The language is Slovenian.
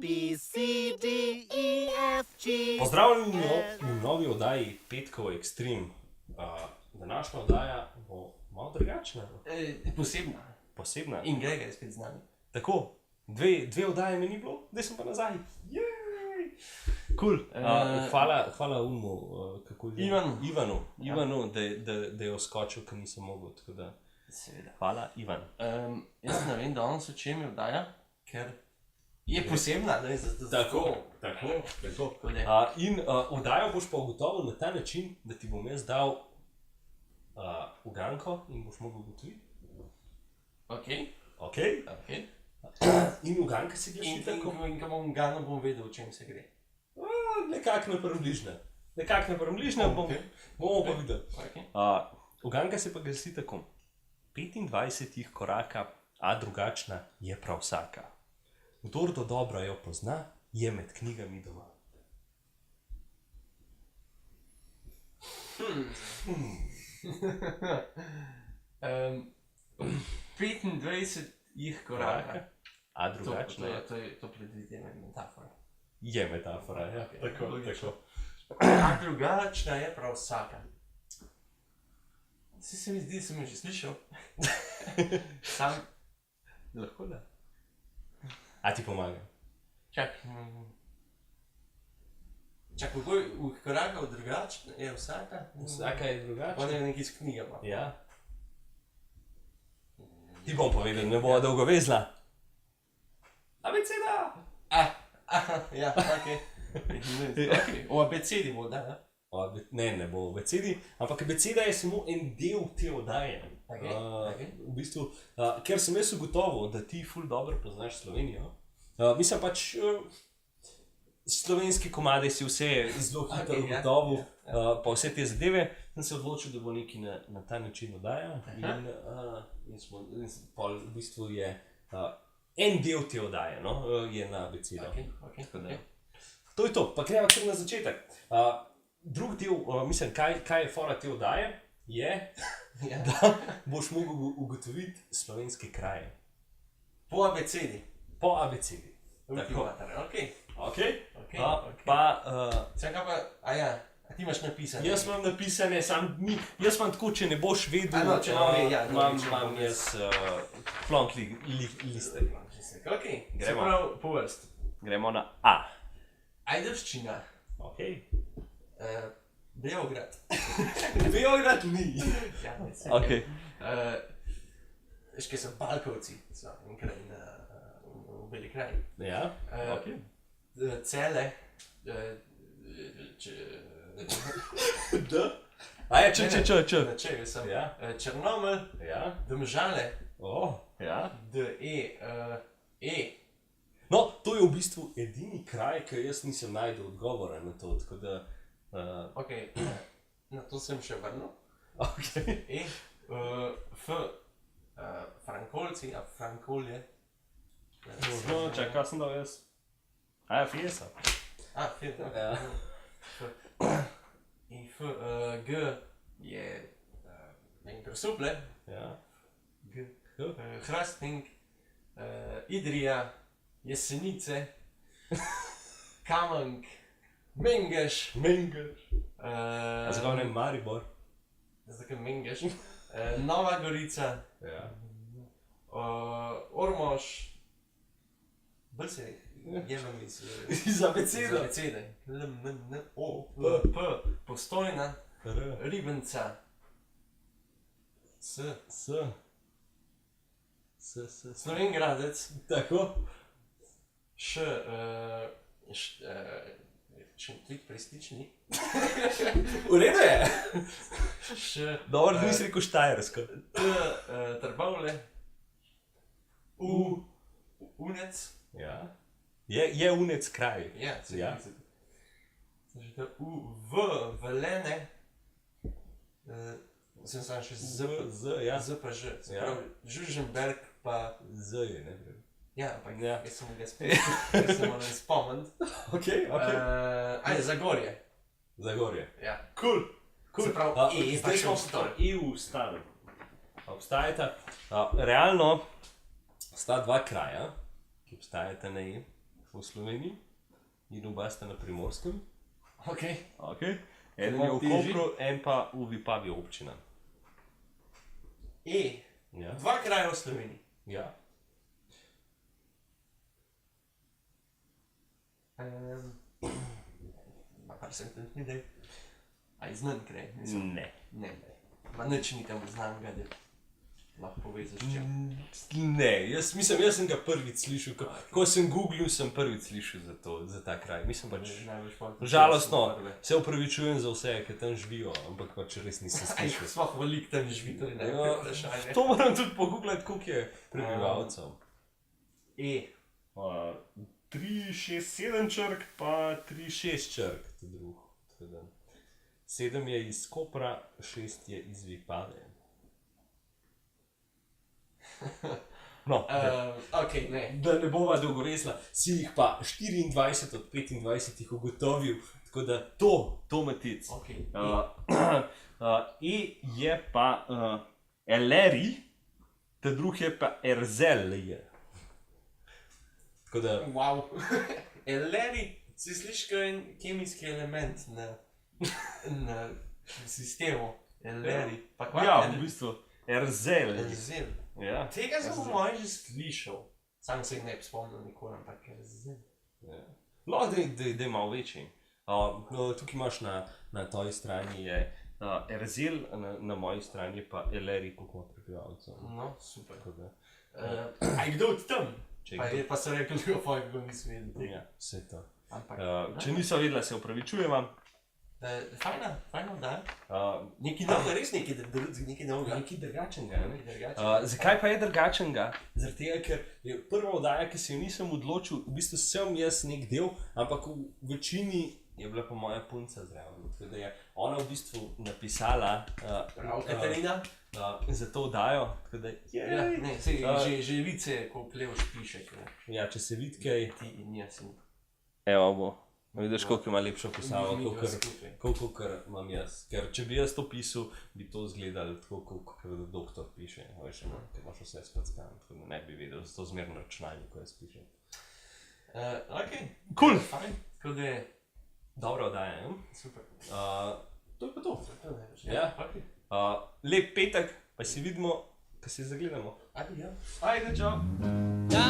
B, C, D, E, F, G. Pozdravljeni v novi oddaji Petkov Extreme. Današnja oddaja bo malo drugačna. Posebna. In Grega je spet z nami. Tako, dve oddaje mi ni bilo, zdaj sem pa nazaj. Cool. Hvala Umu, kako je Ivanu, da je oskočil, ker nisem mogel. Tako da, Seveda. hvala, Ivan. Jaz ne vem danes, o čem je oddaja, ker je posebna. Ne, Tako. da. In oddajo boš pa ugotovil na ta način, da ti bom jaz dal uganko in boš mogel ugotoviti. Ok. In uganka se glasi tako. In ko bom gano, bom vedel, o čem se gre. Nekako na bližnje, bomo pa videli. Okay. Uganka se pa glasi tako. 25 koraka, a drugačna je prav vsaka. Kdor do dobra jo pozna, je med knjigami doma. 25 jih koraka. A drugačna je. To predvideva metafora. Je metafora, ja. Okay, Tako. A drugačna je prav vsaka. Se mi zdi, da sem jo že slišal. Sam. Lahko da. A ti pomagam? Čakaj, kako je v korakah drugačna je vsaka? Vsaka je drugačna. On je nekaj iz knjige pa. Ja. Ti bom povedal, ne bo dolgo vezla. Abeceda! Ja, okej. O abecedi bo, da? Ne bo v abecedi, ampak abeceda je samo en del te oddaje. Okej. V bistvu, ker sem jaz ugotovil, da ti ful dobro poznaš Slovenijo. Mislim pač, slovenski komade si vse zelo hitro ugotovil, pa vse te zadeve, sem se odločil, da bo nekaj na ta način oddaja. In v bistvu je en del te oddaje, no, je na abecedo. Okay. To je to, pa gremo kar na začetek. Drug del, mislim, kaj je fora te oddaje, je, da boš mogel ugotoviti slovenske kraje. Po abecedi. Po abecedi. Okej. Čakaj pa, a ti imaš napisane? Jaz imam napisane, jaz imam tako, če ne boš vedel, če ne ve, ja. imam jaz plonk listek. Okej, se Gremo. pravi po vrst. Gremo na A. Ajdovščina. Okej. Beograd. Beograd ni. Ja, Okej. Veš, kaj so Balkovci, so en kraj v Beli krajini. Ja, okej. Cele, D? Če. Na Čeju sem. Ja. Črnomelj, Ja. Domžale, Ja. E. No, to je v bistvu edini kraj, ker jaz nisem najdel odgovora na to, tako da... Okej, na to sem še vrnil. Okej. E, F, Frankolci, a Frankolje. Čakaj, kaj sem dal jaz? A ja, Fiesa. F, Ja. I, F, G je Grosuplje, Ja. Hrastnik, Idrija, Jesenice, Kamenk, Mengeš, A zakaj ne Maribor? zakaj Mengeš, Nova Gorica, Ja. Ormož, bolj se jemem iz Iz abeceda. abecede. L, M, N, O, P, Postojna, R. Ribenca, S, Slovengradec, Tako. Š, Šentlik prestični, V redu je. Š, Dobro, da nisi rekel Štajersko. T, Trbovlje, U, Unec, Ja. Je Unec kraj. ja, Ja. že to U, V, Velene, sem sam še Z, Ja. Z pa Ž, se Ja. pravi Žuženberg pa, Z je, ne vem. ja, ampak Ja. jaz sem ga jaz se moram spomniti. Okej. Ajde, Zagorje. Zagorje. Ja. Cool. Se pravi, Zdaj smo v stanu. Obstajata, realno sta dva kraja, ki obstajata na E. v Sloveniji in oba sta na Primorskem. Okay. Okay. En je Malo v težji. Kopru, en pa v Vipavi občina. Ja. Dva kraja v Sloveniji. Ja. Pa sem tam videl. Aj znan kraj. Ne. Ne. Ma nič ni tam znanega, da lahko povežeš s čem. Ne, jaz sem ga prvič slišal. Ko sem googlil, sem prvič slišal za ta kraj. Mislim pač, žalostno, se upravičujem za vse, ki tam živijo, ampak pač res nisem slišal. Sploh velik tam živi, to je najbolj vprašanje. To moram tudi pogooglati, koliko je prebivalcev. 3, 6, 7 črk, pa 3, 6 črk, to drug. 7 je iz Kopra, 6 je iz Vipave. No, Okay, ne. da ne bova dolgoresla, si jih pa 24 od 25 ugotovil, tako da to Matic. Okay. Je pa Eleri, ta drug je pa Erzel. Tako da, Wow. Eleri, si slišiš kot en kemijski element na sistemu. Eleri. Pa kva? ja, v bistvu Erzel. Erzel. Ja. Tega sem po mojem že slišal. Sam se jih ne bi spomnil nikoli, ampak Erzel. Lahko da je malo večji. No, tukaj imaš na toj strani je Erzel, na moji strani je pa Eleri, koliko ima prebivalcev. No, super. Tako da, A je kdo od tam? Če Pa, kdo- pa so rekli, da ga nisem videl. ja, vse to. Ampak, Če niso vedela, se upravičujem vam. fajno, da. Nekaj No, res nekaj novega. Nekaj drugačnega. Ne? Nekaj drugačnega. Zakaj pa je drugačnega? Zaradi tega, ker je prva oddaja, ki se jo nisem odločil, v bistvu sem jaz nek del, ampak v večini je bila pa moja punca zraven. Tako da je ona v bistvu napisala Prav, Katarina? za to oddajo. Tako da, Ja, ne, sej, že vice, ko Klevoš piše, ja, če se vidi kaj, ti in jaz in evo bo. Vidiš, koliko ima lepšo pisavo, mi dva kot skupaj. kar imam jaz. Ker če bi jaz to pisal, bi to izgledalo tako, kot doktor piše. Veš, ker imaš vse spackano, tako da ne bi vedel, zato zmerno računalnik, ko jaz pišem. Ok. Cool. Fajn, tako da je Dobro oddaja, ne? super. To je pa to. To je največ. Ja. Ok. Lep petek, pa si vidimo, ko se zagledamo. Ajde, ja. Ajde, čau. Da